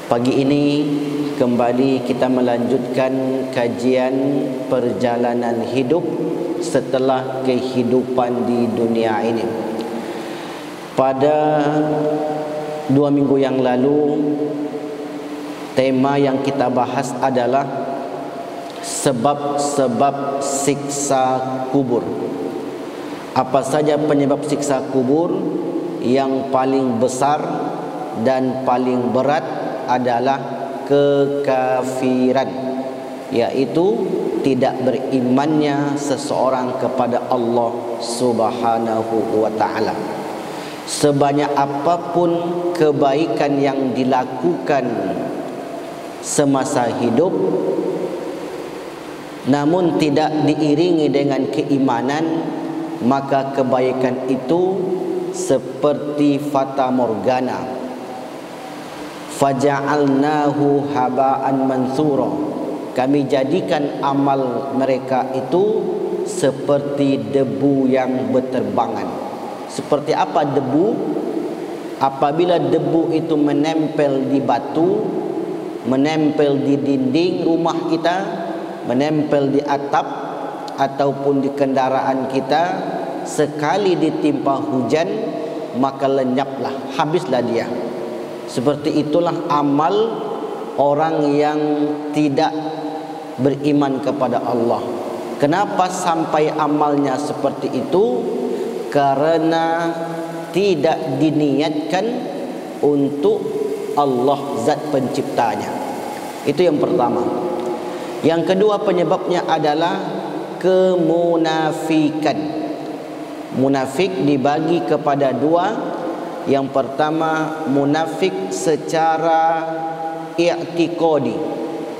Pagi ini kembali kita melanjutkan kajian perjalanan hidup setelah kehidupan di dunia ini. Pada 2 minggu yang lalu, tema yang kita bahas adalah sebab-sebab siksa kubur. Apa saja penyebab siksa kubur? Yang paling besar dan paling berat adalah kekafiran, yaitu tidak berimannya seseorang kepada Allah Subhanahu wa ta'ala. Sebanyak apapun kebaikan yang dilakukan semasa hidup, namun tidak diiringi dengan keimanan, maka kebaikan itu seperti fata morgana. Faja'alnahu haba'an mansura. Kami jadikan amal mereka itu seperti debu yang berterbangan. Seperti apa debu? Apabila debu itu menempel di batu, menempel di dinding rumah kita, menempel di atap ataupun di kendaraan kita, sekali ditimpa hujan maka lenyaplah, habislah dia. Seperti itulah amal orang yang tidak beriman kepada Allah. Kenapa sampai amalnya seperti itu? Karena tidak diniatkan untuk Allah zat penciptanya. Itu yang pertama. Yang kedua penyebabnya adalah kemunafikan. Munafik dibagi kepada dua. Yang pertama, munafik secara i'tiqadi,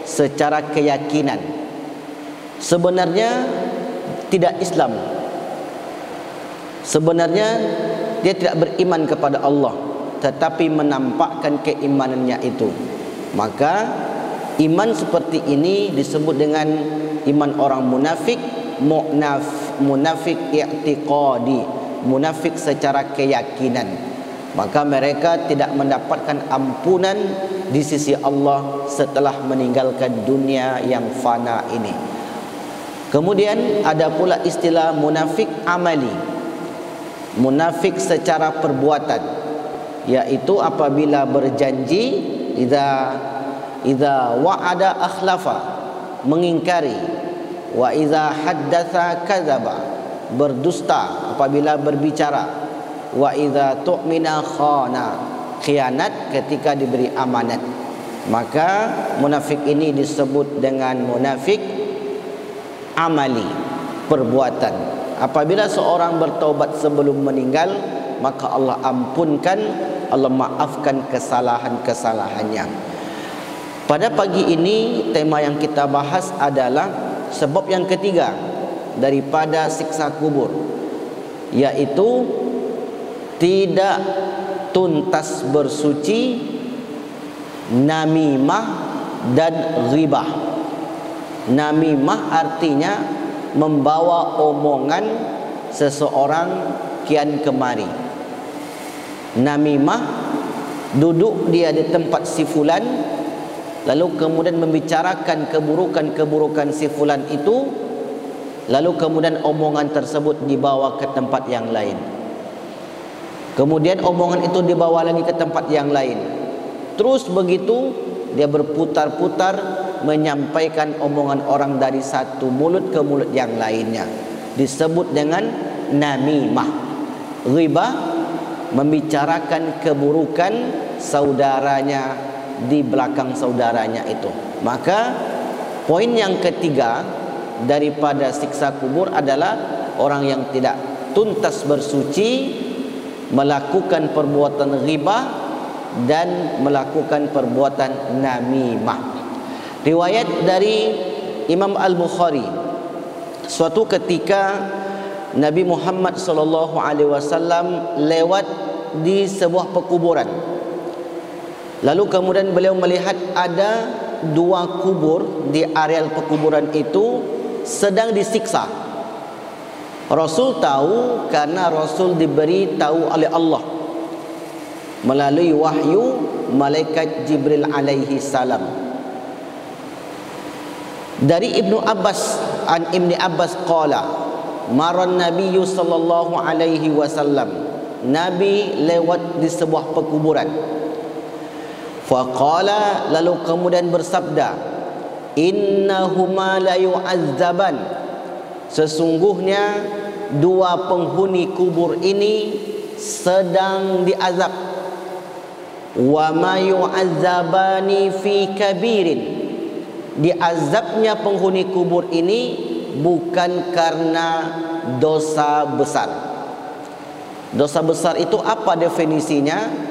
secara keyakinan. Sebenarnya tidak Islam. Sebenarnya dia tidak beriman kepada Allah, tetapi menampakkan keimanannya itu. Maka iman seperti ini disebut dengan iman orang munafik, munafik i'tiqadi, munafik secara keyakinan. Maka mereka tidak mendapatkan ampunan di sisi Allah setelah meninggalkan dunia yang fana ini. Kemudian ada pula istilah munafik amali, munafik secara perbuatan, yaitu apabila berjanji, idza wa'ada akhlafa, mengingkari, wa idza haddatsa kadzaba, berdusta apabila berbicara, wa idza tu'mina khana, khianat ketika diberi amanat. Maka munafik ini disebut dengan munafik amali, perbuatan. Apabila seorang bertaubat sebelum meninggal, maka Allah ampunkan, Allah maafkan kesalahan-kesalahannya. Pada pagi ini tema yang kita bahas adalah sebab yang ketiga daripada siksa kubur, yaitu tidak tuntas bersuci, namimah dan ghibah. Namimah artinya membawa omongan seseorang kian kemari. Namimah, duduk dia di tempat si fulan, lalu kemudian membicarakan keburukan-keburukan si fulan itu, lalu kemudian omongan tersebut dibawa ke tempat yang lain. Kemudian omongan itu dibawa lagi ke tempat yang lain. Terus begitu dia berputar-putar menyampaikan omongan orang dari satu mulut ke mulut yang lainnya. Disebut dengan namimah. Ghibah, membicarakan keburukan saudaranya di belakang saudaranya itu. Maka poin yang ketiga daripada siksa kubur adalah orang yang tidak tuntas bersuci, melakukan perbuatan ghibah dan melakukan perbuatan namimah. Riwayat dari Imam Al-Bukhari, suatu ketika Nabi Muhammad SAW lewat di sebuah pekuburan. Lalu kemudian beliau melihat ada 2 kubur di areal pekuburan itu sedang disiksa. Rasul tahu karena Rasul diberi tahu oleh Allah melalui wahyu malaikat Jibril alaihi salam. Dari Ibnu Abbas, an Ibni Abbas qala maran nabiyyu sallallahu alaihi wasallam, Nabi lewat di sebuah perkuburan. Faqala, lalu kemudian bersabda, innahuma la yu'azzaban, sesungguhnya dua penghuni kubur ini sedang diazab. Wa ma yu'azzabani fi kabirin, diazabnya penghuni kubur ini bukan karena dosa besar. Dosa besar itu apa definisinya?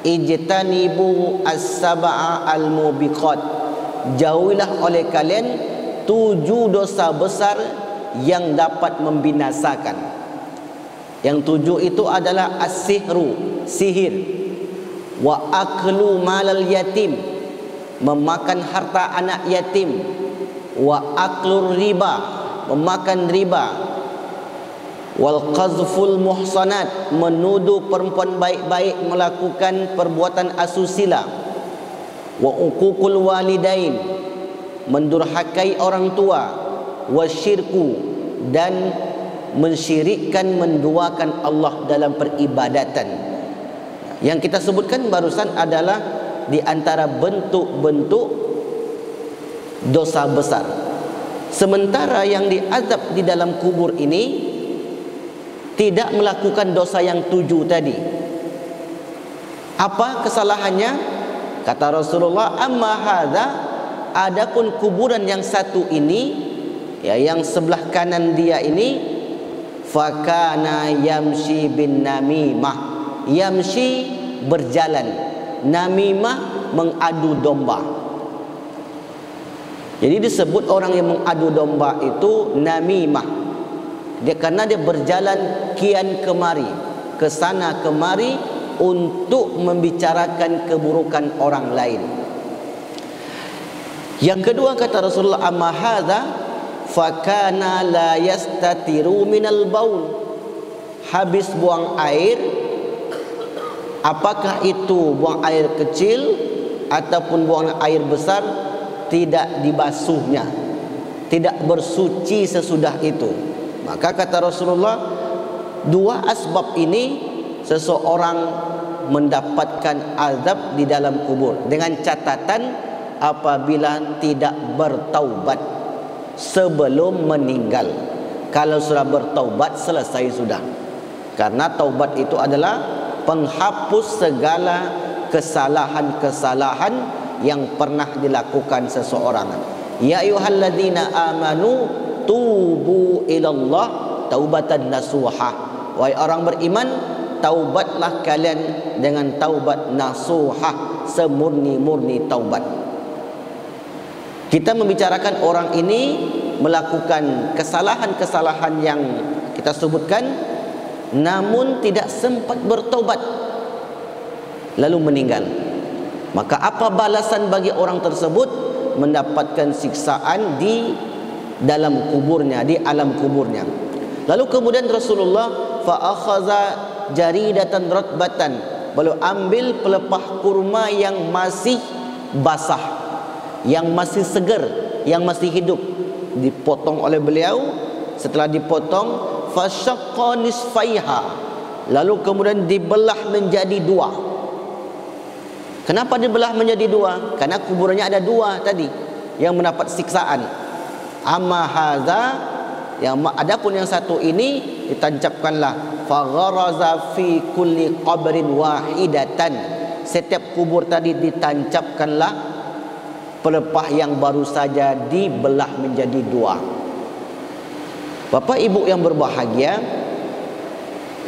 Ijtanibu as-sab'a al-mubiqat, jauhilah oleh kalian 7 dosa besar yang dapat membinasakan. Yang 7 itu adalah as-sihru, sihir, wa aklu malal yatim, memakan harta anak yatim, wa aklur riba, memakan riba, wal qazful muhsanat, menuduh perempuan baik-baik melakukan perbuatan asusila, wa uququl walidain, mendurhakai orang tua, wa syirku, dan mensyirikkan, menduakan Allah dalam peribadatan. Yang kita sebutkan barusan adalah di antara bentuk-bentuk dosa besar. Sementara yang diazab di dalam kubur ini tidak melakukan dosa yang 7 tadi. Apa kesalahannya? Kata Rasulullah, amma hadza, adapun kuburan yang satu ini, ya, yang sebelah kanan dia ini, fakana yamshi bin namimah, yamshi berjalan, namimah mengadu domba. Jadi disebut orang yang mengadu domba itu namimah. Dia karena dia berjalan kian kemari, ke sana kemari untuk membicarakan keburukan orang lain. Yang kedua kata Rasulullah, amma hadza fakana la yastatiru minal baul, habis buang air, apakah itu buang air kecil ataupun buang air besar, tidak dibasuhnya, tidak bersuci sesudah itu. Maka kata Rasulullah, 2 asbab ini seseorang mendapatkan azab di dalam kubur, dengan catatan apabila tidak bertaubat sebelum meninggal. Kalau sudah bertaubat, selesai sudah. Karena taubat itu adalah penghapus segala kesalahan-kesalahan yang pernah dilakukan seseorang. Ya ayyuhalladzina amanu tubu ilallah taubatan nasuha, wahai orang beriman, taubatlah kalian dengan taubat nasuha, semurni-murni taubat. Kita membicarakan orang ini melakukan kesalahan-kesalahan yang kita sebutkan, namun tidak sempat bertaubat lalu meninggal. Maka apa balasan bagi orang tersebut? Mendapatkan siksaan di dalam kuburnya, di alam kuburnya. Lalu kemudian Rasulullah fa akhadha jaridatan ratbatan, beliau ambil pelepah kurma yang masih basah, yang masih segar, yang masih hidup, dipotong oleh beliau. Setelah dipotong, fa syaqqa nisfaiha, lalu kemudian dibelah menjadi 2. Kenapa dibelah menjadi 2? Karena kuburannya ada 2 tadi yang mendapat siksaan. Amma hadza, yang adapun yang satu ini ditancapkanlah fagharaza fi kulli qabrin wahidatan, setiap kubur tadi ditancapkanlah pelepah yang baru saja dibelah menjadi 2. Bapak Ibu yang berbahagia,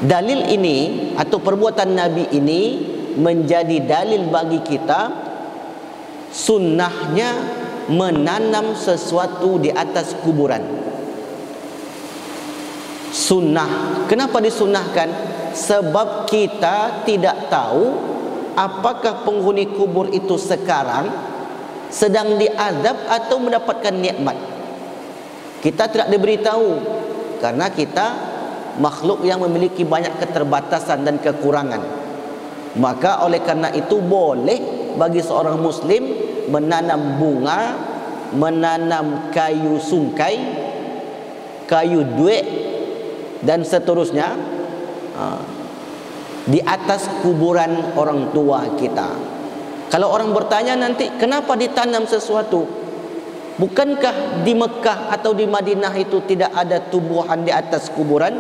dalil ini atau perbuatan Nabi ini menjadi dalil bagi kita sunnahnya menanam sesuatu di atas kuburan. Sunnah. Kenapa disunnahkan? Sebab kita tidak tahu apakah penghuni kubur itu sekarang sedang diazab atau mendapatkan nikmat. Kita tidak diberitahu karena kita makhluk yang memiliki banyak keterbatasan dan kekurangan. Maka oleh karena itu boleh bagi seorang muslim menanam bunga, menanam kayu sungkai, kayu duit dan seterusnya di atas kuburan orang tua kita. Kalau orang bertanya nanti, kenapa ditanam sesuatu? Bukankah di Mekah atau di Madinah itu tidak ada tumbuhan di atas kuburan?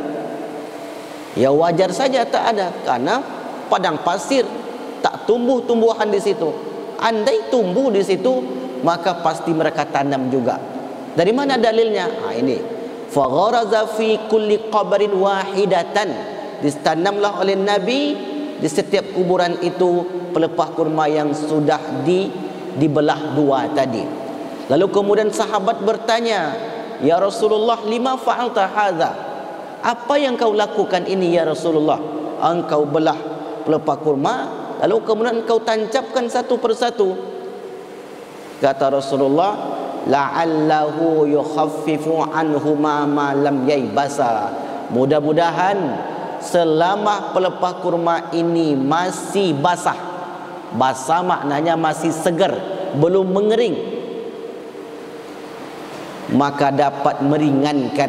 Ya wajar saja tak ada, karena padang pasir, tak tumbuh tumbuhan di situ. Andai tumbuh di situ, maka pasti mereka tanam juga. Dari mana dalilnya? Ini. Fagharaza fi kulli qabrin wahidatan. Ditanamlah oleh Nabi di setiap kuburan itu pelepah kurma yang sudah dibelah dua tadi. Lalu kemudian sahabat bertanya, "Ya Rasulullah, lima fa'alta hadza?" Apa yang kau lakukan ini ya Rasulullah? Engkau belah pelepah kurma, lalu kemudian engkau tancapkan satu persatu. Kata Rasulullah, "La'allahu yukhaffifu anhuma ma lam yaybasa." Mudah-mudahan selama pelepah kurma ini masih basah. Basah maknanya masih segar, belum mengering, maka dapat meringankan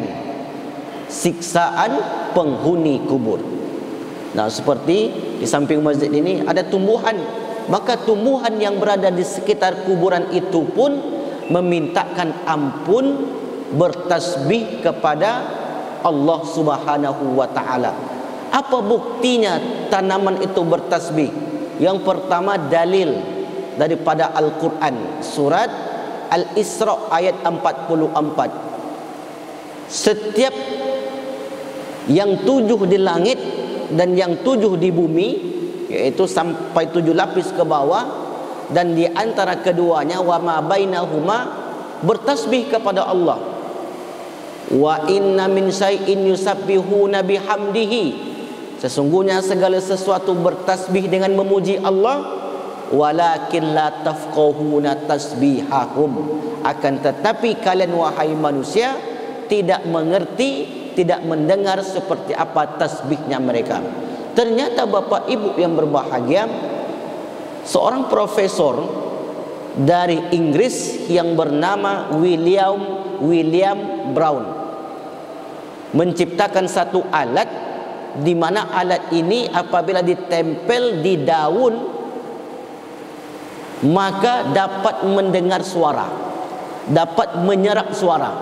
siksaan penghuni kubur. Nah, seperti di samping masjid ini ada tumbuhan, maka tumbuhan yang berada di sekitar kuburan itu pun memintakan ampun, bertasbih kepada Allah Subhanahu wa taala. Apa buktinya tanaman itu bertasbih? Yang pertama, dalil daripada Al-Quran, surat Al-Isra ayat 44. Setiap yang 7 di langit dan yang 7 di bumi, yaitu sampai 7 lapis ke bawah, dan di antara keduanya wa ma bainahuma, bertasbih kepada Allah. Wa inna min syai'in yusabbihuna bihamdihi, sesungguhnya segala sesuatu bertasbih dengan memuji Allah. Walakin la tafqahuna tasbihahum, akan tetapi kalian wahai manusia tidak mengerti, tidak mendengar seperti apa tasbihnya mereka. Ternyata Bapak Ibu yang berbahagia, seorang profesor dari Inggris yang bernama William Brown menciptakan satu alat, di mana alat ini apabila ditempel di daun maka dapat mendengar suara, dapat menyerap suara.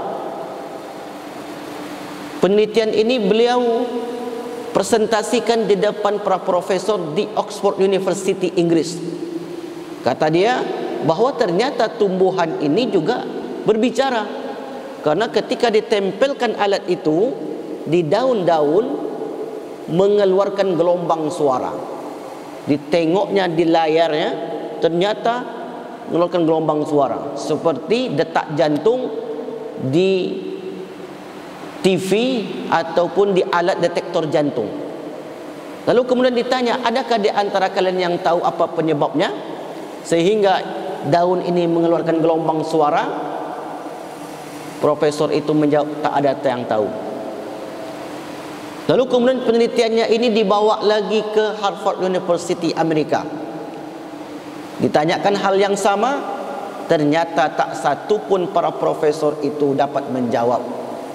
Penelitian ini beliau presentasikan di depan para profesor di Oxford University, Inggris. Kata dia bahwa ternyata tumbuhan ini juga berbicara, karena ketika ditempelkan alat itu di daun-daun mengeluarkan gelombang suara. Ditengoknya di layarnya, ternyata mengeluarkan gelombang suara seperti detak jantung di TV ataupun di alat detektor jantung. Lalu kemudian ditanya, adakah di antara kalian yang tahu apa penyebabnya sehingga daun ini mengeluarkan gelombang suara? Profesor itu menjawab, tak ada yang tahu. Lalu kemudian penelitiannya ini dibawa lagi ke Harvard University, Amerika. Ditanyakan hal yang sama, ternyata tak satu pun para profesor itu dapat menjawab.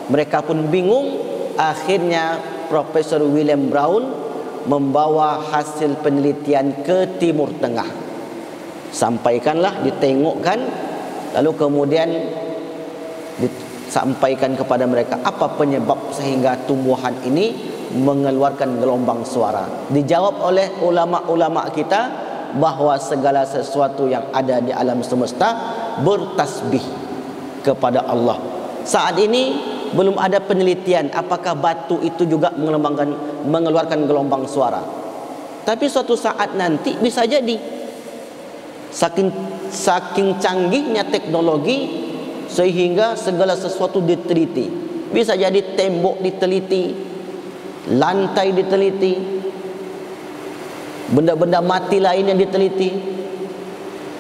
Mereka pun bingung. Akhirnya Profesor William Brown membawa hasil penelitian ke Timur Tengah. Sampaikanlah, ditengokkan, lalu kemudian disampaikan kepada mereka apa penyebab sehingga tumbuhan ini mengeluarkan gelombang suara. Dijawab oleh ulama-ulama kita bahwa segala sesuatu yang ada di alam semesta bertasbih kepada Allah. Saat ini belum ada penelitian apakah batu itu juga mengeluarkan gelombang suara. Tapi suatu saat nanti bisa jadi. Saking canggihnya teknologi sehingga segala sesuatu diteliti. Bisa jadi tembok diteliti, lantai diteliti, benda-benda mati lainnya diteliti.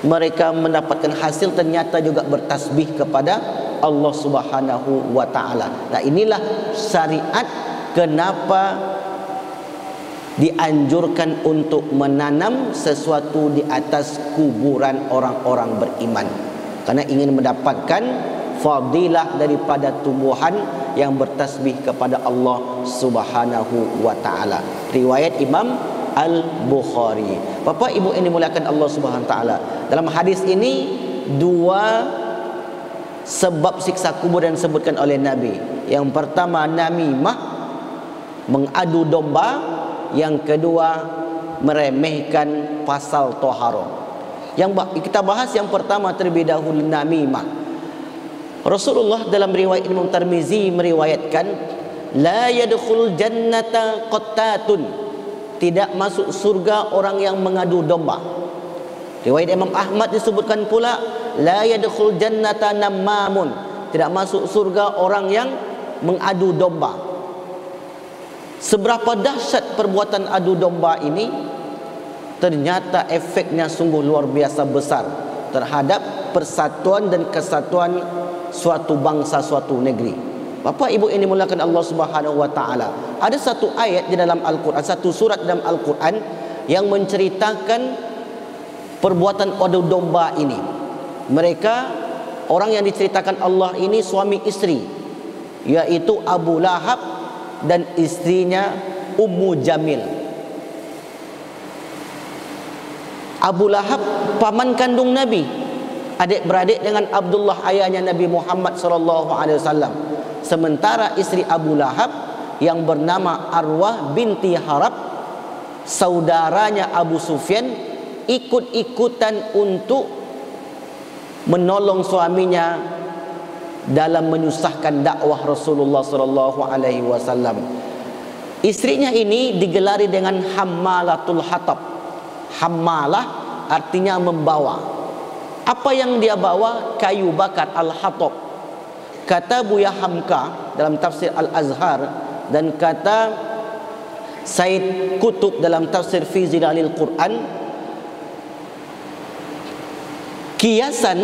Mereka mendapatkan hasil ternyata juga bertasbih kepada Allah Subhanahu wa ta'ala. Nah, inilah syariat kenapa dianjurkan untuk menanam sesuatu di atas kuburan orang-orang beriman, karena ingin mendapatkan fadilah daripada tumbuhan yang bertasbih kepada Allah Subhanahu wa taala. Riwayat Imam Al-Bukhari. Bapak Ibu yang dimuliakan Allah Subhanahu wa taala, dalam hadis ini dua sebab siksa kubur yang disebutkan oleh Nabi. Yang pertama namimah, mengadu domba. Yang kedua meremehkan pasal toharoh. Yang kita bahas yang pertama terlebih dahulu, namimah. Rasulullah dalam riwayat Imam Tirmizi meriwayatkan, la yadkhul jannata qattatun, tidak masuk surga orang yang mengadu domba. Riwayat Imam Ahmad disebutkan pula, la yadkhul jannata namamun, tidak masuk surga orang yang mengadu domba. Seberapa dahsyat perbuatan adu domba ini, ternyata efeknya sungguh luar biasa besar terhadap persatuan dan kesatuan suatu bangsa, suatu negeri. Bapak Ibu ini dimuliakan Allah Subhanahu wa taala, ada satu ayat di dalam Al-Quran, satu surat dalam Al-Quran yang menceritakan perbuatan adu domba ini. Mereka, orang yang diceritakan Allah ini suami istri, yaitu Abu Lahab dan istrinya Ummu Jamil. Abu Lahab paman kandung Nabi, adik-beradik dengan Abdullah ayahnya Nabi Muhammad SAW. Sementara istri Abu Lahab yang bernama Arwah binti Harab, saudaranya Abu Sufyan, ikut-ikutan untuk menolong suaminya dalam menyusahkan dakwah Rasulullah sallallahu alaihi wasallam. Istrinya ini digelari dengan Hammalatul Hatab. Hammalah artinya membawa. Apa yang dia bawa? Kayu bakar, al-hatab. Kata Buya Hamka dalam tafsir Al-Azhar, dan kata Said Kutub dalam tafsir Fi Zilalil Quran, kiasan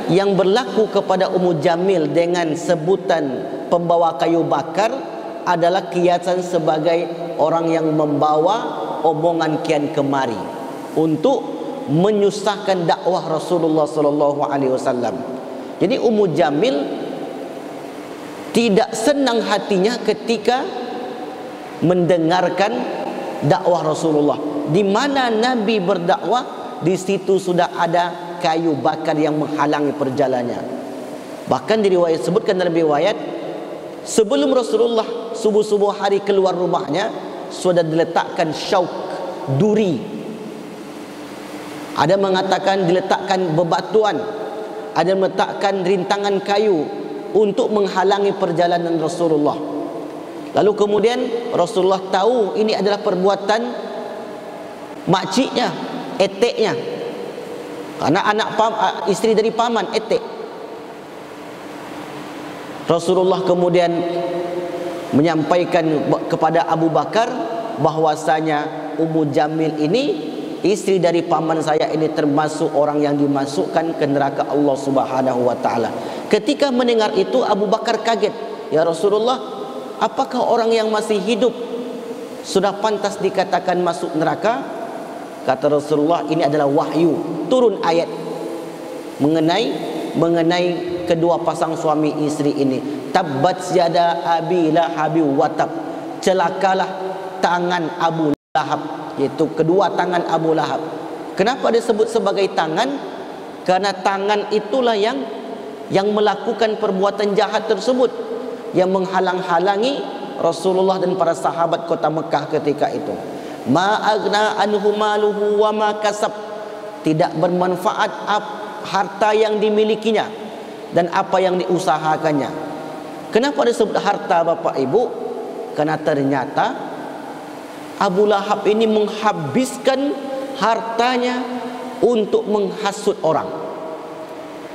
yang berlaku kepada Ummu Jamil dengan sebutan pembawa kayu bakar adalah kiasan sebagai orang yang membawa omongan kian kemari untuk menyusahkan dakwah Rasulullah sallallahu alaihi wasallam. Jadi Ummu Jamil tidak senang hatinya ketika mendengarkan dakwah Rasulullah. Di mana Nabi berdakwah, di situ sudah ada kayu bakar yang menghalangi perjalanannya. Bahkan disebutkan dalam riwayat, sebelum Rasulullah subuh-subuh hari keluar rumahnya, sudah diletakkan syauk, duri. Ada mengatakan diletakkan bebatuan, ada meletakkan rintangan kayu untuk menghalangi perjalanan Rasulullah. Lalu kemudian Rasulullah tahu ini adalah perbuatan makciknya, eteknya, karena istri dari paman, etek. Rasulullah kemudian menyampaikan kepada Abu Bakar bahwasanya Ummu Jamil ini, istri dari paman saya ini, termasuk orang yang dimasukkan ke neraka Allah Subhanahu wa taala. Ketika mendengar itu, Abu Bakar kaget. Ya Rasulullah, apakah orang yang masih hidup sudah pantas dikatakan masuk neraka? Kata Rasulullah, ini adalah wahyu, turun ayat mengenai kedua pasang suami istri ini. Tabbat yada abi lahabi watab, celakalah tangan Abu Lahab, yaitu kedua tangan Abu Lahab. Kenapa disebut sebagai tangan? Karena tangan itulah yang melakukan perbuatan jahat tersebut, yang menghalang-halangi Rasulullah dan para sahabat kota Mekah ketika itu. Ma agna anhu maluhu wa ma kasab, tidak bermanfaat harta yang dimilikinya dan apa yang diusahakannya. Kenapa disebut harta, Bapak Ibu? Karena ternyata Abu Lahab ini menghabiskan hartanya untuk menghasut orang.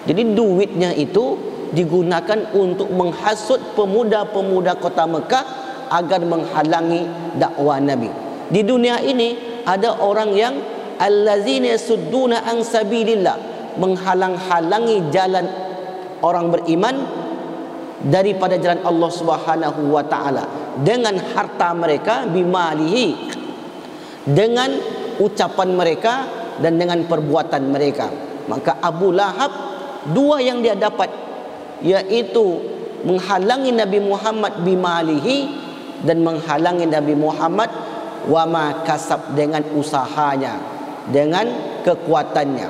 Jadi duitnya itu digunakan untuk menghasut pemuda-pemuda kota Mekah agar menghalangi dakwah Nabi. Di dunia ini ada orang yang allazina yasudduna an sabilillah, menghalang-halangi jalan orang beriman daripada jalan Allah Subhanahu wa taala dengan harta mereka, bimalihi, dengan ucapan mereka dan dengan perbuatan mereka. Maka Abu Lahab, dua yang dia dapat, yaitu menghalangi Nabi Muhammad bimalihi dan menghalangi Nabi Muhammad wa ma kasab dengan usahanya, dengan kekuatannya.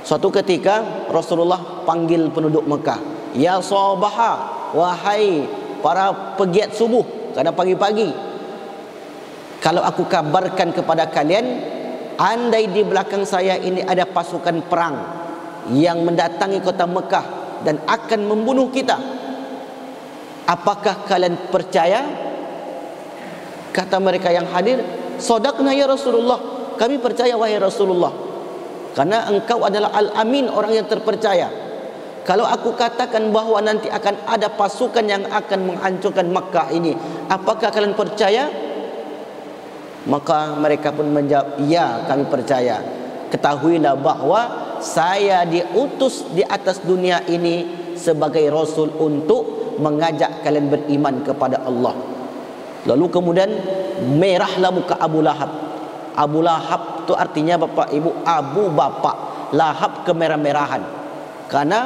Suatu ketika Rasulullah panggil penduduk Mekah, ya sabaha, wahai para pegiat subuh, karena pagi-pagi, kalau aku kabarkan kepada kalian, andai di belakang saya ini ada pasukan perang yang mendatangi kota Mekah dan akan membunuh kita, apakah kalian percaya? Kata mereka yang hadir, sadaqna ya Rasulullah, kami percaya wahai Rasulullah, karena engkau adalah Al-Amin, orang yang terpercaya. Kalau aku katakan bahawa nanti akan ada pasukan yang akan menghancurkan Mekah ini, apakah kalian percaya? Maka mereka pun menjawab, ya kami percaya. Ketahuilah bahawa saya diutus di atas dunia ini sebagai Rasul untuk mengajak kalian beriman kepada Allah. Lalu kemudian merahlah muka Abu Lahab. Abu Lahab itu artinya bapak ibu, Abu bapak, Lahab kemerah-merahan. Karena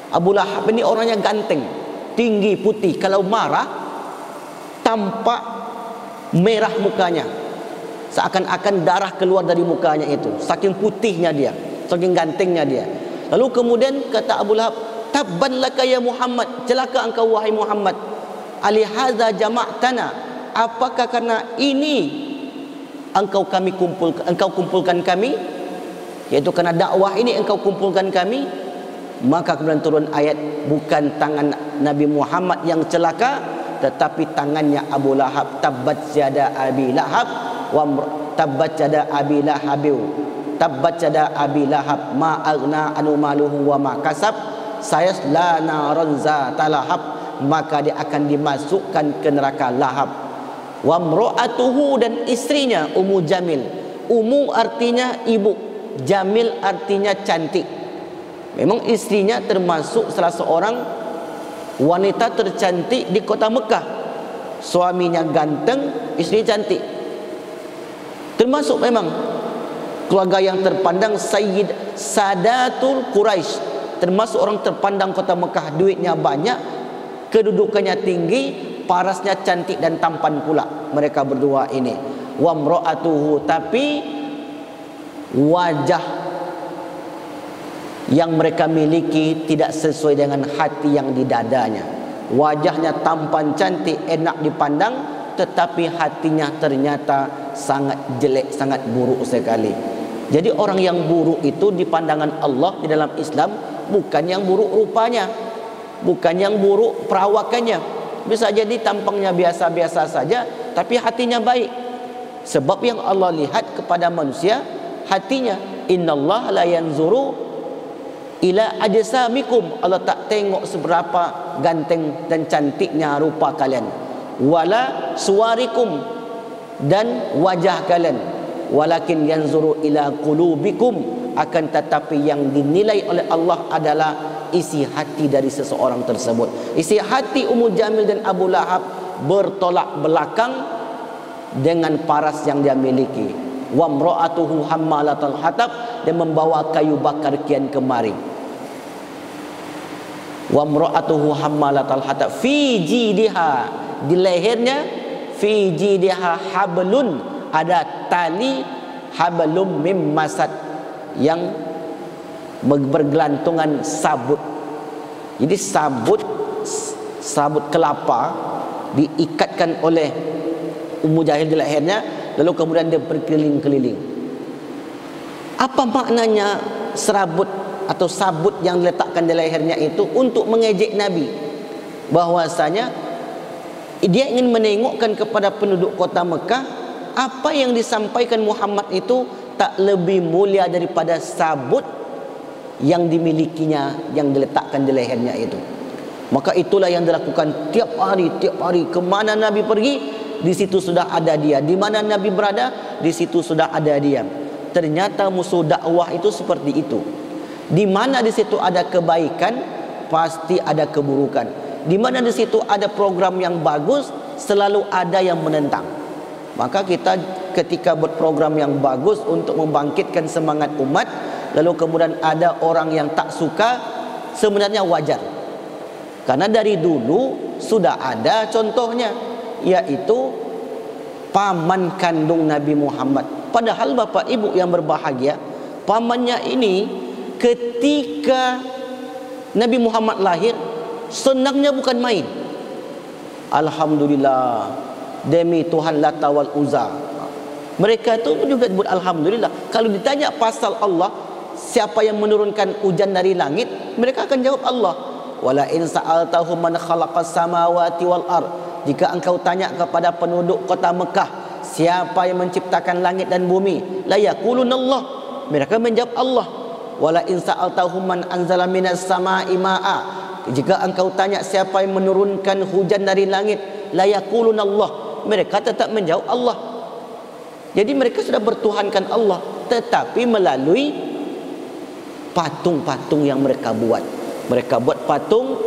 Abu Lahab ini orangnya ganteng, tinggi, putih. Kalau marah tampak merah mukanya, seakan-akan darah keluar dari mukanya itu, saking putihnya dia, saking gantengnya dia. Lalu kemudian kata Abu Lahab, tabban laka ya Muhammad, celaka engkau wahai Muhammad, alihadza jama'tana, apakah karena ini engkau kumpulkan kami, yaitu karena dakwah ini engkau kumpulkan kami. Maka kemudian turun ayat, bukan tangan Nabi Muhammad yang celaka, tetapi tangannya Abu Lahab. Tabbat yada Abi Lahab wa tabbat yada Abi Lahab, tabbat yada Abi Lahab ma aghna anu maluhu wa ma kasab, sayasla naran zata lahab, maka dia akan dimasukkan ke neraka lahab. Wa mra'atuhu, dan istrinya Ummu Jamil. Ummu artinya ibu, Jamil artinya cantik. Memang istrinya termasuk salah seorang wanita tercantik di kota Mekah. Suaminya ganteng, istri cantik. Termasuk memang keluarga yang terpandang, Sayyid Sadatul Quraisy, termasuk orang terpandang kota Mekah. Duitnya banyak, kedudukannya tinggi, parasnya cantik dan tampan pula mereka berdua ini. Wa mra'atuhu, tapi wajah yang mereka miliki tidak sesuai dengan hati yang di dadanya. Wajahnya tampan cantik, enak dipandang, tetapi hatinya ternyata sangat jelek, sangat buruk sekali. Jadi orang yang buruk itu di pandangan Allah di dalam Islam bukan yang buruk rupanya, bukan yang buruk perawakannya. Bisa jadi tampangnya biasa-biasa saja, tapi hatinya baik. Sebab yang Allah lihat kepada manusia hatinya. Innallaha la yanzuru ila ajsamikum, Allah tak tengok seberapa ganteng dan cantiknya rupa kalian, wala suwarikum, dan wajah kalian, walakin yanzuru ila qulubikum, akan tetapi yang dinilai oleh Allah adalah isi hati dari seseorang tersebut. Isi hati Ummu Jamil dan Abu Lahab bertolak belakang dengan paras yang dia miliki. Wa mra'atuhu hammalatal hatab, dan membawa kayu bakar kian kemari. Wa mra'atuhu hammalatal hatab fi jidiha, di lehernya, fi jidiha hablun, ada tali, hablum mim masad, yang bergelantungan sabut. Jadi sabut kelapa diikatkan oleh Ummu Jamil di lehernya, lalu kemudian dia berkeliling-keliling. Apa maknanya serabut atau sabut yang diletakkan di lehernya itu? Untuk mengejek Nabi, bahwasanya dia ingin menengokkan kepada penduduk kota Mekah, apa yang disampaikan Muhammad itu tak lebih mulia daripada sabut yang dimilikinya, yang diletakkan di lehernya itu. Maka itulah yang dilakukan tiap hari. Kemana Nabi pergi, di situ sudah ada dia. Di mana Nabi berada, di situ sudah ada dia. Ternyata musuh dakwah itu seperti itu. Di mana di situ ada kebaikan, pasti ada keburukan. Di mana di situ ada program yang bagus, selalu ada yang menentang. Maka kita ketika buat program yang bagus untuk membangkitkan semangat umat, lalu kemudian ada orang yang tak suka, sebenarnya wajar. Karena dari dulu sudah ada contohnya, yaitu paman kandung Nabi Muhammad. Padahal Bapak Ibu yang berbahagia, pamannya ini ketika Nabi Muhammad lahir, senangnya bukan main. Alhamdulillah, demi Tuhan Lata wal Uzza. Mereka itu juga sebut alhamdulillah. Kalau ditanya pasal Allah, siapa yang menurunkan hujan dari langit, mereka akan jawab Allah. Wala in sa'altahum man khalaqas samawati wal ard. Jika engkau tanya kepada penduduk kota Mekah, siapa yang menciptakan langit dan bumi, la yaqulunallah. Mereka menjawab Allah. Wala in sa'altahum man anzala minas samaa'i ma'a. Jika engkau tanya siapa yang menurunkan hujan dari langit, la yaqulunallah. Mereka tetap menjawab Allah. Jadi mereka sudah bertuhankan Allah, tetapi melalui patung-patung yang mereka buat. Mereka buat patung,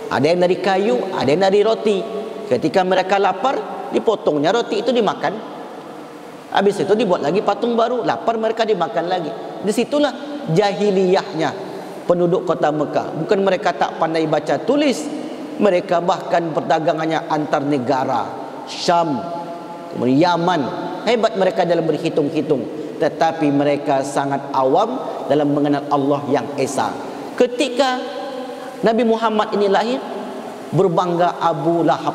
ada yang dari kayu, ada yang dari roti. Ketika mereka lapar, dipotongnya roti itu dimakan. Habis itu dibuat lagi patung baru, lapar mereka dimakan lagi. Disitulah jahiliyahnya penduduk kota Mekah. Bukan mereka tak pandai baca tulis, mereka bahkan perdagangannya antar negara, Syam, kemudian Yaman. Hebat mereka dalam berhitung-hitung, tetapi mereka sangat awam dalam mengenal Allah yang Esa. Ketika Nabi Muhammad ini lahir, berbangga Abu Lahab.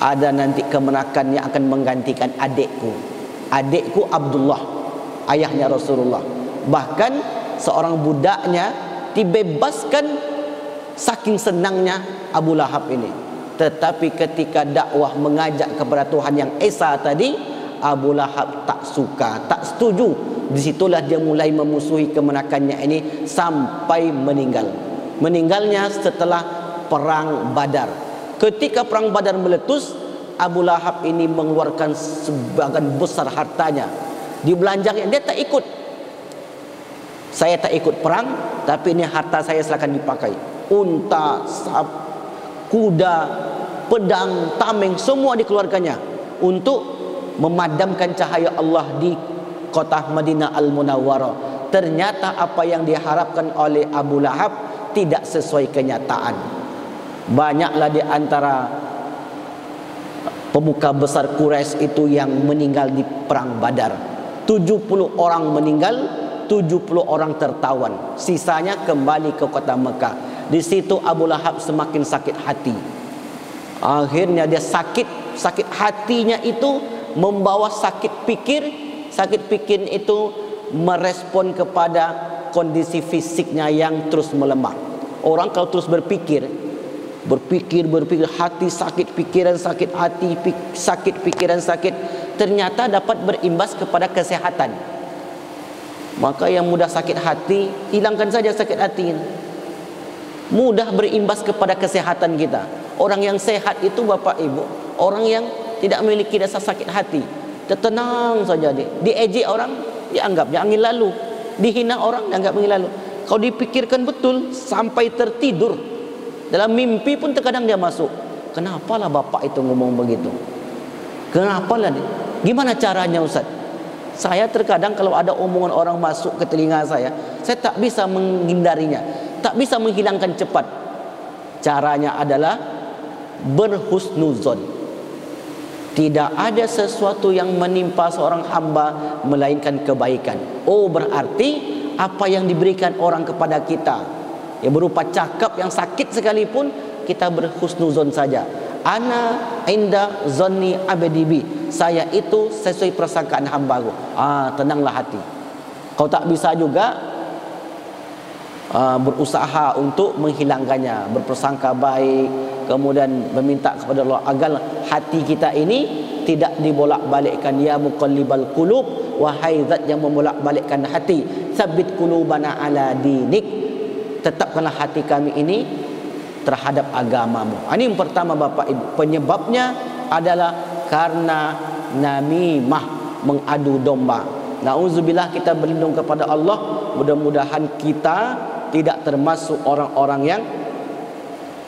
Ada nanti kemenakan yang akan menggantikan adikku. Adikku Abdullah, ayahnya Rasulullah. Bahkan seorang budaknya dibebaskan saking senangnya Abu Lahab ini. Tetapi ketika dakwah mengajak kepada Tuhan yang Esa tadi, Abu Lahab tak suka, tak setuju. Disitulah dia mulai memusuhi kemenakannya ini sampai meninggal. Meninggalnya setelah perang Badar. Ketika perang Badar meletus, Abu Lahab ini mengeluarkan sebagian besar hartanya, dibelanjakan. Dia tak ikut. Saya tak ikut perang, tapi ini harta saya silakan dipakai. Unta, kuda, pedang, tameng, semua dikeluarkannya untuk memadamkan cahaya Allah di kota Madinah Al-Munawwarah. Ternyata apa yang diharapkan oleh Abu Lahab tidak sesuai kenyataan. Banyaklah di antara pemuka besar Quraisy itu yang meninggal di perang Badar. 70 orang meninggal, 70 orang tertawan. Sisanya kembali ke kota Mekah. Di situ Abu Lahab semakin sakit hati. Akhirnya dia sakit hatinya itu membawa sakit pikir. Sakit pikir itu merespon kepada kondisi fisiknya yang terus melemah. Orang kalau terus berpikir, hati sakit, pikiran sakit, hati sakit, pikiran sakit, ternyata dapat berimbas kepada kesehatan. Maka yang mudah sakit hati, hilangkan saja sakit hati. Mudah berimbas kepada kesehatan kita. Orang yang sehat itu Bapak Ibu, orang yang tidak memiliki rasa sakit hati, tenang saja dia. Diejek orang, dianggapnya angin lalu. Dihina orang, dianggap angin lalu. Kalau dipikirkan betul sampai tertidur, dalam mimpi pun terkadang dia masuk. Kenapalah bapak itu ngomong begitu? Kenapalah dia? Gimana caranya Ustaz? Saya terkadang kalau ada omongan orang masuk ke telinga saya tak bisa menghindarinya, tak bisa menghilangkan cepat. Caranya adalah berhusnuzon. Tidak ada sesuatu yang menimpa seorang hamba melainkan kebaikan. Oh, berarti apa yang diberikan orang kepada kita, yang berupa cakap yang sakit sekalipun, kita berhusnuzon saja. Ana inda zonni abdibi. Saya itu sesuai persangkaan hambaku. Tenanglah hati. Kau tak bisa juga berusaha untuk menghilangkannya, berpersangka baik, kemudian meminta kepada Allah agar hati kita ini tidak dibolak-balikkan. Ya muqallibal qulub, wahai zat yang membolak-balikkan hati, tsabbit qulubana ala dinik. Tetapkanlah hati kami ini terhadap agamamu. Ini yang pertama Bapak Ibu. Penyebabnya adalah karena namimah, mengadu domba. Nauzubillah, kita berlindung kepada Allah. Mudah-mudahan kita tidak termasuk orang-orang yang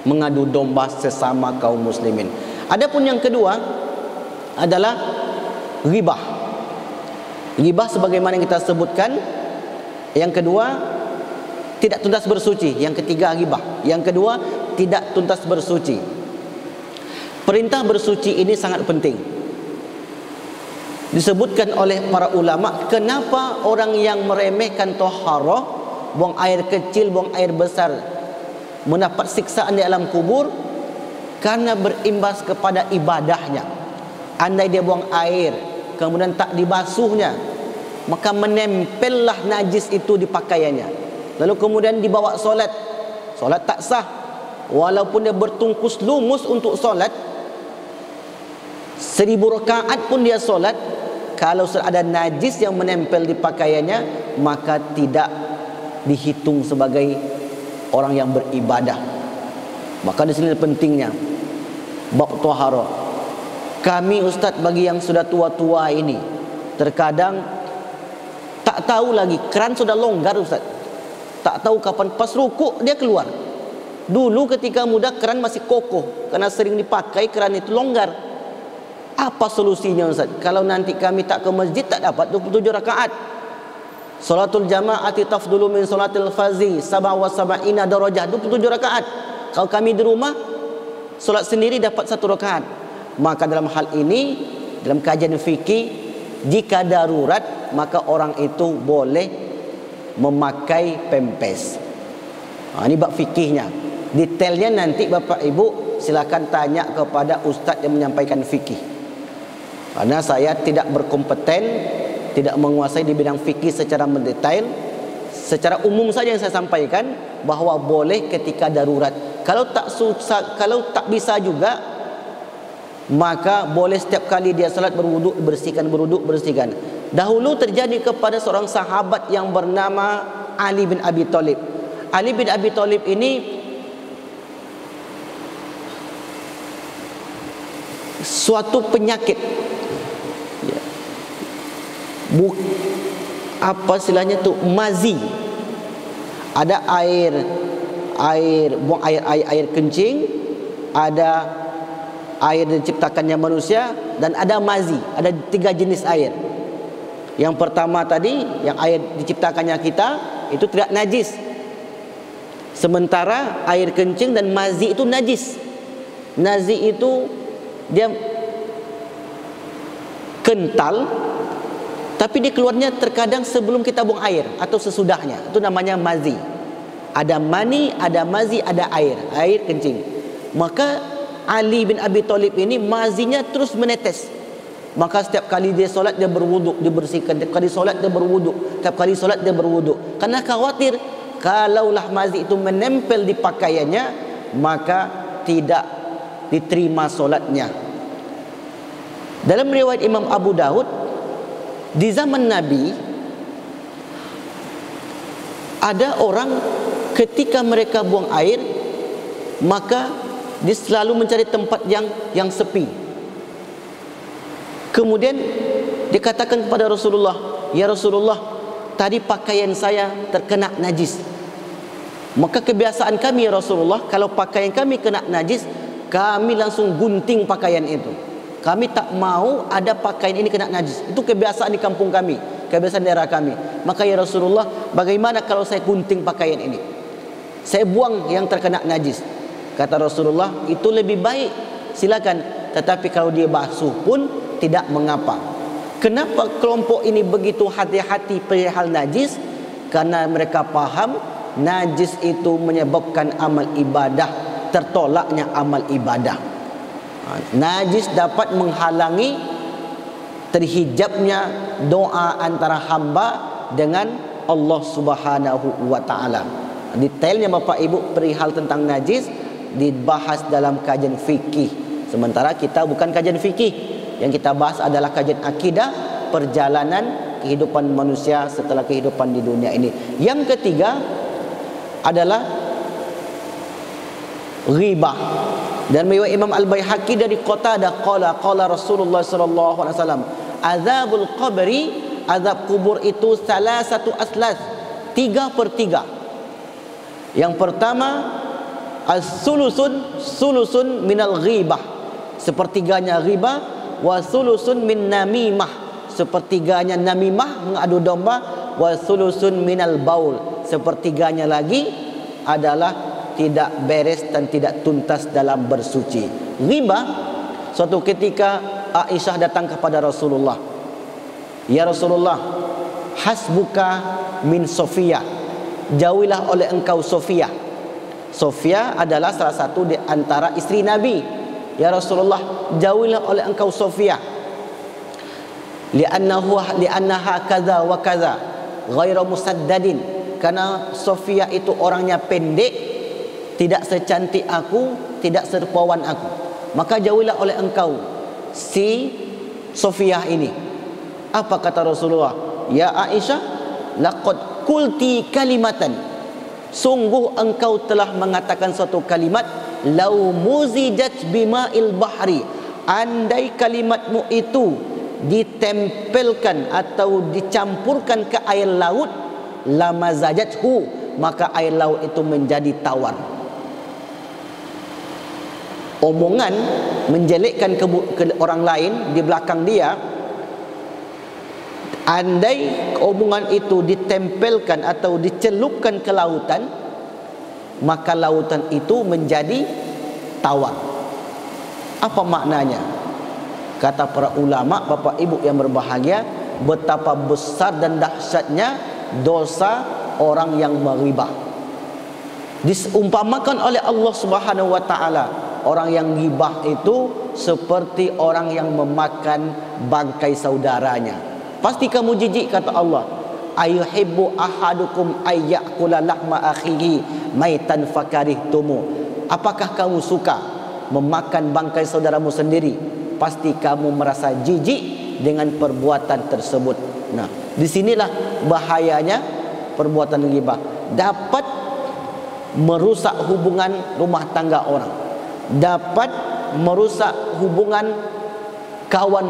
mengadu domba sesama kaum muslimin. Adapun yang kedua, adalah ghibah. Ghibah sebagaimana yang kita sebutkan. Yang kedua, tidak tuntas bersuci. Yang ketiga, ghibah. Yang kedua, tidak tuntas bersuci. Perintah bersuci ini sangat penting. Disebutkan oleh para ulama, kenapa orang yang meremehkan taharah, buang air kecil, buang air besar, mendapat siksaan di alam kubur, karena berimbas kepada ibadahnya. Andai dia buang air kemudian tak dibasuhnya, maka menempellah najis itu di pakaiannya. Lalu kemudian dibawa solat, solat tak sah. Walaupun dia bertungkus lumus untuk solat, 1000 rakaat pun dia solat, kalau ada najis yang menempel di pakaiannya, maka tidak dihitung sebagai orang yang beribadah. Maka di sini pentingnya bab taharah. Kami ustaz, bagi yang sudah tua-tua ini, terkadang tak tahu lagi, keran sudah longgar ustaz, tak tahu kapan pas rukuk dia keluar. Dulu ketika muda keran masih kokoh, karena sering dipakai keran itu longgar. Apa solusinya ustaz? Kalau nanti kami tak ke masjid, tak dapat 27 rakaat. Salatul jama'ati tafdulu min salatil fazi 77 darajah, 27 rakaat. Kalau kami di rumah solat sendiri dapat 1 rakaat. Maka dalam hal ini, dalam kajian fikih, jika darurat, maka orang itu boleh memakai pempes. Ini bab fikihnya. Detailnya nanti Bapak Ibu silakan tanya kepada ustaz yang menyampaikan fikih. Karena saya tidak berkompeten, tidak menguasai di bidang fikih secara mendetail. Secara umum saja yang saya sampaikan, bahwa boleh ketika darurat. Kalau tak bisa juga, maka boleh setiap kali dia salat berwuduk bersihkan. Dahulu terjadi kepada seorang sahabat yang bernama Ali bin Abi Thalib. Ali bin Abi Thalib ini suatu penyakit, apa istilahnya tu, mazi. Ada buang air kencing, ada air diciptakannya manusia, dan ada mazi. Ada 3 jenis air. Yang pertama tadi, yang air diciptakannya kita, itu tidak najis. Sementara air kencing dan mazi itu najis. Nazi itu dia kental, tapi dia keluarnya terkadang sebelum kita buang air atau sesudahnya. Itu namanya mazi. Ada mani, ada mazi, ada air kencing. Maka Ali bin Abi Thalib ini mazinya terus menetes. Maka setiap kali dia solat dia berwuduk, dibersihkan. Setiap kali solat dia berwuduk, setiap kali solat dia berwuduk. Karena khawatir kalaulah mazi itu menempel di pakaiannya, maka tidak diterima solatnya. Dalam riwayat Imam Abu Daud, di zaman Nabi ada orang ketika mereka buang air, maka dia selalu mencari tempat yang sepi. Kemudian dikatakan kepada Rasulullah, "Ya Rasulullah, tadi pakaian saya terkena najis." Maka kebiasaan kami ya Rasulullah, kalau pakaian kami kena najis, kami langsung gunting pakaian itu. Kami tak mau ada pakaian ini kena najis. Itu kebiasaan di kampung kami, kebiasaan daerah kami. Maka ya Rasulullah, bagaimana kalau saya gunting pakaian ini? Saya buang yang terkena najis. Kata Rasulullah, itu lebih baik, silakan. Tetapi kalau dia basuh pun tidak mengapa. Kenapa kelompok ini begitu hati-hati perihal najis? Karena mereka paham najis itu menyebabkan amal ibadah, tertolaknya amal ibadah. Najis dapat menghalangi terhijabnya doa antara hamba dengan Allah Subhanahu wa taala. Detailnya Bapak Ibu perihal tentang najis dibahas dalam kajian fikih. Sementara kita bukan kajian fikih. Yang kita bahas adalah kajian akidah, perjalanan kehidupan manusia setelah kehidupan di dunia ini. Yang ketiga adalah ghibah. Dan riwayat Imam Al-Baihaqi dari Qatadah qala Rasulullah sallallahu alaihi wasallam, azabul qabri, azab kubur itu salah satu aslas, 3/3. Yang pertama as-sulusun minal ghibah, sepertiganya ghibah. wa thulusun min namimah, sepertiganya namimah mengadu domba, wa thulusun minal baul, sepertiganya lagi adalah tidak beres dan tidak tuntas dalam bersuci. Ghibah, suatu ketika Aisyah datang kepada Rasulullah, ya Rasulullah, hasbuka min Sofia, jauhilah oleh engkau Sofia. Sofia adalah salah satu di antara istri Nabi. Ya Rasulullah, jauhilah oleh engkau Sofia. Li'annaha kadza wa kadza ghairu musaddadin, karena Sofia itu orangnya pendek, tidak secantik aku, tidak serupawan aku. Maka jauhilah oleh engkau si Sofia ini. Apa kata Rasulullah? Ya Aisyah, laqad qulti kalimatan, sungguh engkau telah mengatakan suatu kalimat, lau muzijat bima'il bahri, andai kalimatmu itu ditempelkan atau dicampurkan ke air laut, lamazajathu, maka air laut itu menjadi tawar. Omongan menjelekkan ke orang lain di belakang dia, andai omongan itu ditempelkan atau dicelupkan ke lautan, maka lautan itu menjadi tawar. Apa maknanya? Kata para ulama, Bapak Ibu yang berbahagia, betapa besar dan dahsyatnya dosa orang yang meribah. Diumpamakan oleh Allah Subhanahu wa taala, orang yang ghibah itu seperti orang yang memakan bangkai saudaranya. Pasti kamu jijik, kata Allah. Ayuhibbu ahadukum ayyakula lahma akhihi maitan fakarihtumu. Apakah kamu suka memakan bangkai saudaramu sendiri? Pasti kamu merasa jijik dengan perbuatan tersebut. Nah, disinilah bahayanya perbuatan ghibah. Dapat merusak hubungan rumah tangga orang, dapat merusak hubungan kawan,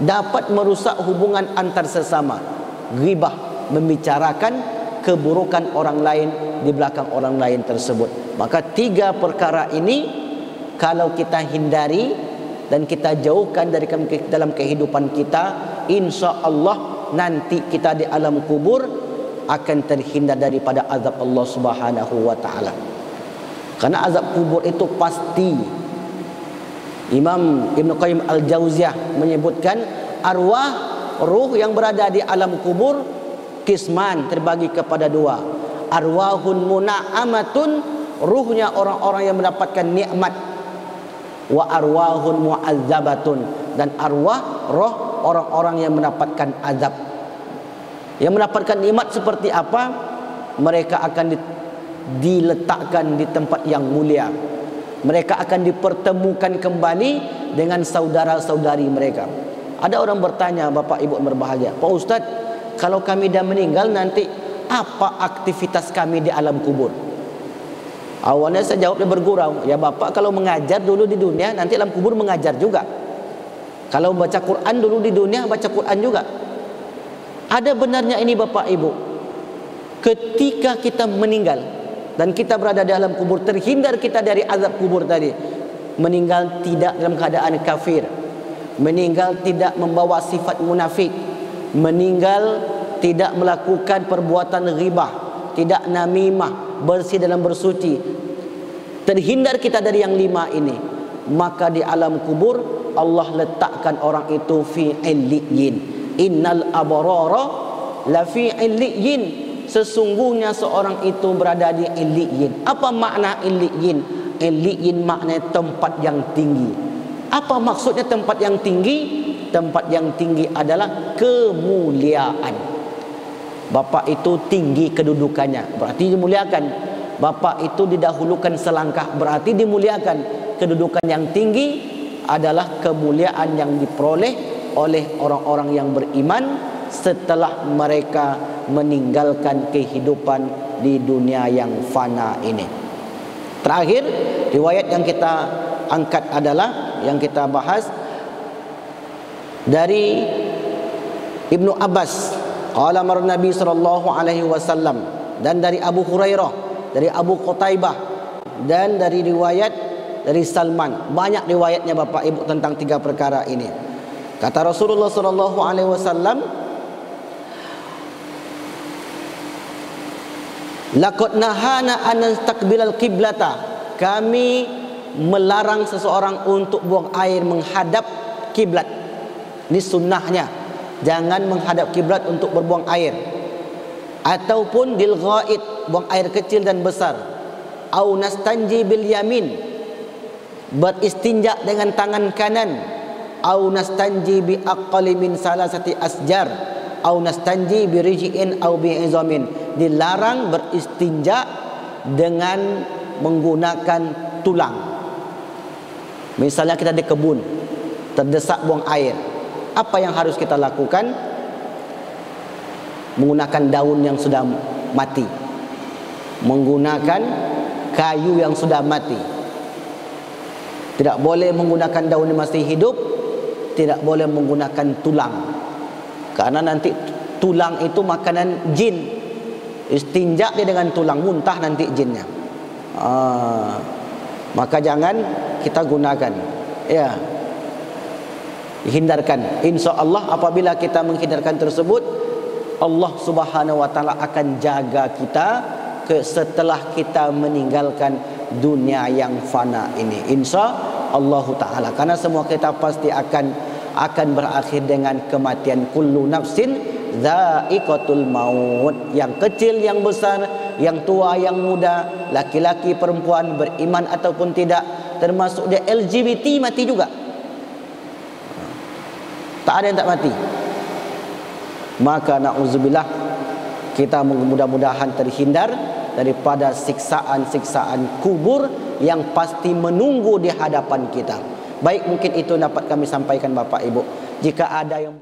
dapat merusak hubungan antar sesama. Ghibah membicarakan keburukan orang lain di belakang orang lain tersebut. Maka tiga perkara ini kalau kita hindari dan kita jauhkan dari dalam kehidupan kita, insya Allah nanti kita di alam kubur akan terhindar daripada azab Allah Subhanahu wa taala. Karena azab kubur itu pasti. Imam Ibn Qayyim Al-Jauziyah menyebutkan arwah, ruh yang berada di alam kubur qisman, terbagi kepada dua. Arwahun muna'amatun, ruhnya orang-orang yang mendapatkan nikmat, wa arwahun mu'azzabatun, dan arwah, roh orang-orang yang mendapatkan azab. Yang mendapatkan nikmat seperti apa? Mereka akan diletakkan di tempat yang mulia. Mereka akan dipertemukan kembali dengan saudara-saudari mereka. Ada orang bertanya, Bapak Ibu berbahagia, Pak Ustaz, kalau kami dah meninggal nanti apa aktivitas kami di alam kubur? Awalnya saya jawab dia bergurau, ya Bapak kalau mengajar dulu di dunia, nanti alam kubur mengajar juga. Kalau baca Quran dulu di dunia, baca Quran juga. Ada benarnya ini Bapak Ibu. Ketika kita meninggal dan kita berada di alam kubur, terhindar kita dari azab kubur tadi. Meninggal tidak dalam keadaan kafir, meninggal tidak membawa sifat munafik, meninggal tidak melakukan perbuatan ghibah, tidak namimah, bersih dalam bersuci, terhindar kita dari yang lima ini, maka di alam kubur Allah letakkan orang itu fi illiyin. Innal abrara la fi illiyin. Sesungguhnya seorang itu berada di illiyin. Apa makna illiyin? Illiyin maknanya tempat yang tinggi. Apa maksudnya tempat yang tinggi? Tempat yang tinggi adalah kemuliaan. Bapak itu tinggi kedudukannya, berarti dimuliakan. Bapak itu didahulukan selangkah, berarti dimuliakan. Kedudukan yang tinggi adalah kemuliaan yang diperoleh oleh orang-orang yang beriman setelah mereka meninggalkan kehidupan di dunia yang fana ini. Terakhir, riwayat yang kita angkat adalah, yang kita bahas dari Ibnu Abbas, qala mar Nabi sallallahu alaihi wasallam, dan dari Abu Hurairah, dari Abu Qutaibah, dan dari riwayat dari Salman. Banyak riwayatnya Bapak Ibu tentang 3 perkara ini. Kata Rasulullah sallallahu alaihi wasallam, laqad nahana an nastaqbilal qiblata. Kami melarang seseorang untuk buang air menghadap kiblat. Ini sunnahnya. Jangan menghadap kiblat untuk berbuang air. Ataupun dil ghaid, buang air kecil dan besar. Au nastanji bil yamin, beristinja dengan tangan kanan. Au nastanji bi aqalli min salasati asjar. Au nastanji bi rij'in au bi izamin. Dilarang beristinja dengan menggunakan tulang. Misalnya kita di kebun, terdesak buang air. Apa yang harus kita lakukan? Menggunakan daun yang sudah mati, menggunakan kayu yang sudah mati. Tidak boleh menggunakan daun yang masih hidup, tidak boleh menggunakan tulang, karena nanti tulang itu makanan jin. Istinja dia dengan tulang, muntah nanti jinnya. Maka jangan kita gunakan, ya, hindarkan. Insya Allah apabila kita menghindarkan tersebut, Allah Subhanahu wa taala akan jaga kita setelah kita meninggalkan dunia yang fana ini, insya Allah taala. Karena semua kita pasti akan berakhir dengan kematian. Kullu nafsin dha'iqatul maut. Yang kecil, yang besar, yang tua, yang muda, laki-laki, perempuan, beriman ataupun tidak, termasuk dia LGBT mati juga. Tak ada yang tak mati. Maka na'udzubillah, kita mudah-mudahan terhindar daripada siksaan-siksaan kubur yang pasti menunggu di hadapan kita. Baik, mungkin itu dapat kami sampaikan Bapak Ibu. Jika ada yang